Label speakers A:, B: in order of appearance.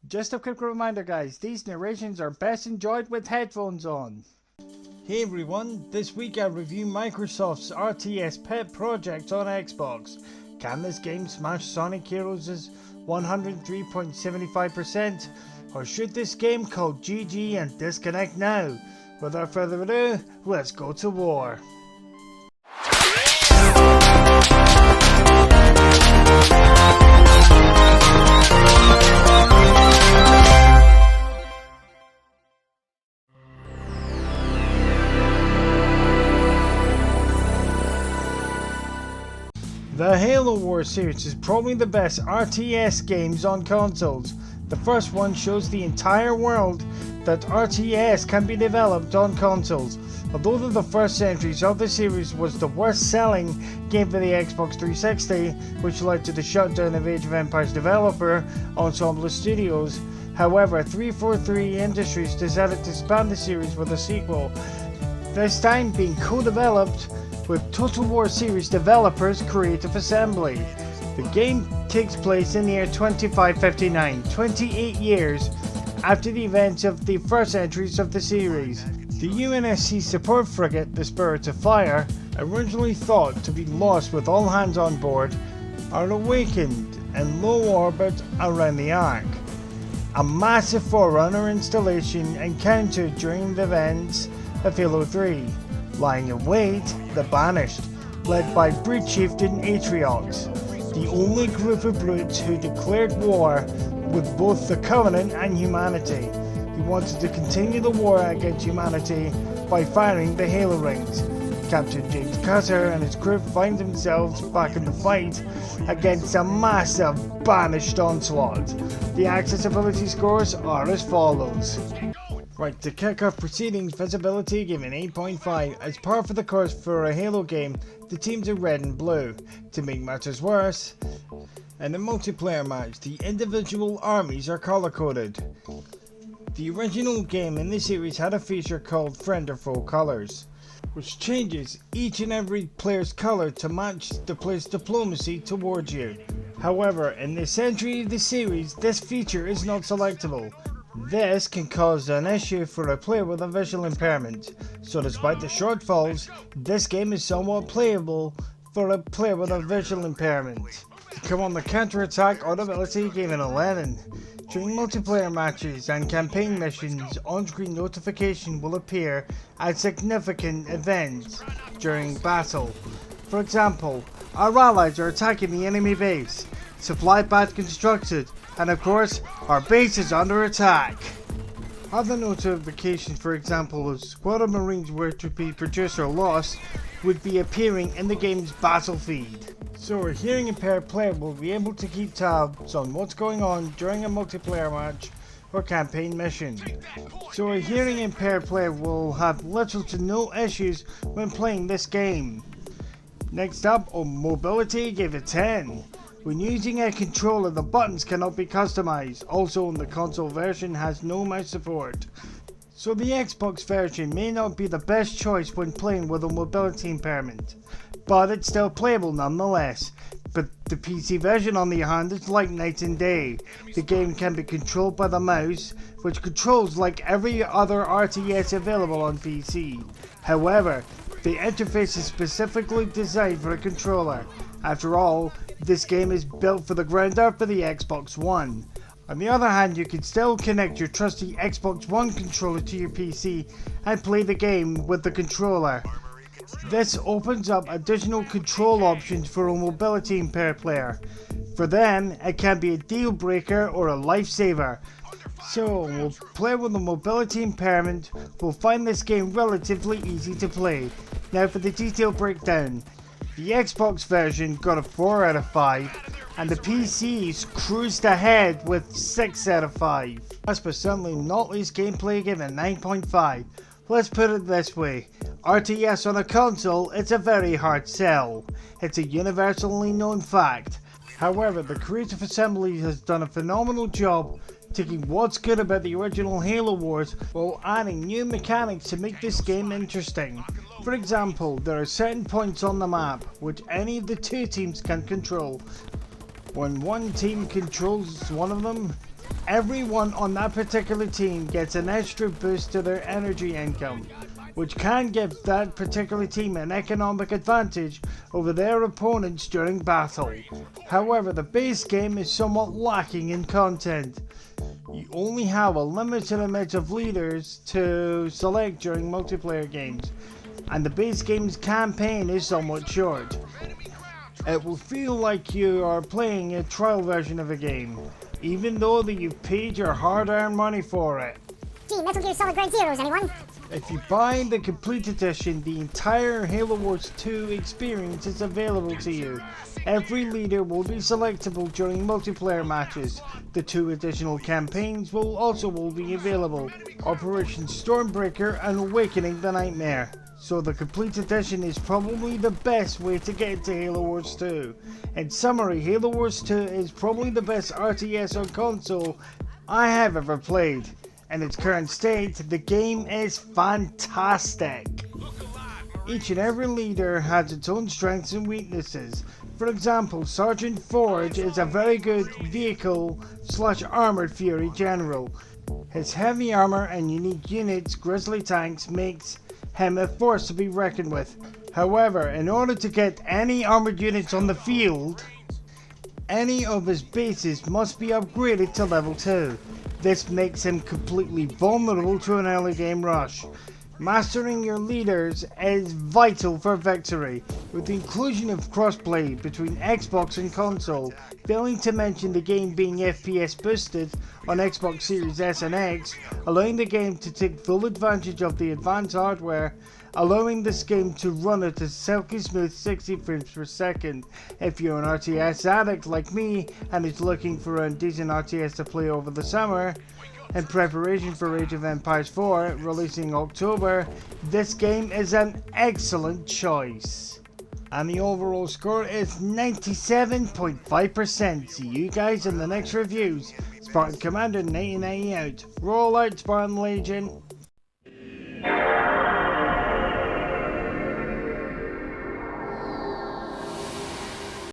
A: Just a quick reminder guys, these narrations are best enjoyed with headphones on. Hey everyone, this week I review Microsoft's RTS Pet Project on Xbox. Can this game smash Sonic Heroes' 103.75%? Or should this game call GG and disconnect now? Without further ado, let's go to war. The Halo Wars series is probably the best RTS games on consoles. The first one shows the entire world that RTS can be developed on consoles. Although the first entries of the series was the worst selling game for the Xbox 360, which led to the shutdown of Age of Empires developer Ensemble Studios, however 343 Industries decided to expand the series with a sequel, this time being co-developed with Total War series developers Creative Assembly. The game takes place in the year 2559, 28 years after the events of the first entries of the series. The UNSC support frigate, the Spirit of Fire, originally thought to be lost with all hands on board, are awakened in low orbit around the Ark. A massive Forerunner installation encountered during the events of Halo 3. Lying in wait, the Banished, led by Brute Chieftain Atriox, the only group of brutes who declared war with both the Covenant and humanity. He wanted to continue the war against humanity by firing the Halo rings. Captain James Cutter and his crew find themselves back in the fight against a massive Banished onslaught. The accessibility scores are as follows. Right, to kick off proceedings, visibility given 8.5. As par for the course for a Halo game, the teams are red and blue. To make matters worse, in a multiplayer match, the individual armies are color coded. The original game in the series had a feature called Friend or Foe Colors, which changes each and every player's color to match the player's diplomacy towards you. However, in this entry of the series, this feature is not selectable. This can cause an issue for a player with a visual impairment, so despite the shortfalls, this game is somewhat playable for a player with a visual impairment. To come on the counter-attack, audibility given 11. During multiplayer matches and campaign missions, on-screen notification will appear at significant events during battle. For example, our allies are attacking the enemy base, supply path constructed, and of course, our base is under attack. Other notifications, for example, of squad of Marines were to be produced or lost, would be appearing in the game's battle feed. So a hearing impaired player will be able to keep tabs on what's going on during a multiplayer match or campaign mission. So a hearing impaired player will have little to no issues when playing this game. Next up, on mobility, give it 10. When using a controller, the buttons cannot be customized. Also, the console version has no mouse support. So the Xbox version may not be the best choice when playing with a mobility impairment, but it's still playable nonetheless. But the PC version on the other hand is like night and day. The game can be controlled by the mouse, which controls like every other RTS available on PC. However, the interface is specifically designed for a controller. After all, this game is built for the ground up for the Xbox One. On the other hand, you can still connect your trusty Xbox One controller to your PC and play the game with the controller. This opens up additional control options for a mobility impaired player. For them, it can be a deal breaker or a lifesaver. So, a player with a mobility impairment will find this game relatively easy to play. Now for the detailed breakdown. The Xbox version got a 4 out of 5, and the PCs cruised ahead with 6 out of 5. Last but certainly not least, gameplay given 9.5. Let's put it this way, RTS on a console, it's a very hard sell. It's a universally known fact. However, the Creative Assembly has done a phenomenal job taking what's good about the original Halo Wars while adding new mechanics to make this game interesting. For example, there are certain points on the map which any of the two teams can control. When one team controls one of them, Everyone on that particular team gets an extra boost to their energy income, which can give that particular team an economic advantage over their opponents during battle. However, the base game is somewhat lacking in content. You only have a limited amount of leaders to select during multiplayer games, and the base game's campaign is somewhat short. It will feel like you are playing a trial version of a game, even though that you've paid your hard-earned money for it.
B: Gee, Metal Gear Solid Ground Zeroes, anyone?
A: If you buy the complete edition, the entire Halo Wars 2 experience is available to you. Every leader will be selectable during multiplayer matches. The 2 additional campaigns will also be available: Operation Stormbreaker and Awakening the Nightmare. So the complete edition is probably the best way to get to Halo Wars 2. In summary, Halo Wars 2 is probably the best RTS on console I have ever played. In its current state, the game is fantastic. Each and every leader has its own strengths and weaknesses. For example, Sergeant Forge is a very good vehicle/armored Fury general. His heavy armor and unique units, Grizzly tanks, makes him a force to be reckoned with. However, in order to get any armored units on the field, any of his bases must be upgraded to level 2. This makes him completely vulnerable to an early game rush. Mastering your leaders is vital for victory, with the inclusion of crossplay between Xbox and console, failing to mention the game being FPS boosted on Xbox Series S and X, allowing the game to take full advantage of the advanced hardware, allowing this game to run at a silky smooth 60 frames per second. If you're an RTS addict like me and is looking for a decent RTS to play over the summer, in preparation for Age of Empires 4 releasing October, this game is an excellent choice. And the overall score is 97.5%. See you guys in the next reviews. Spartan Commander 1990 out. Roll out, Spartan Legion.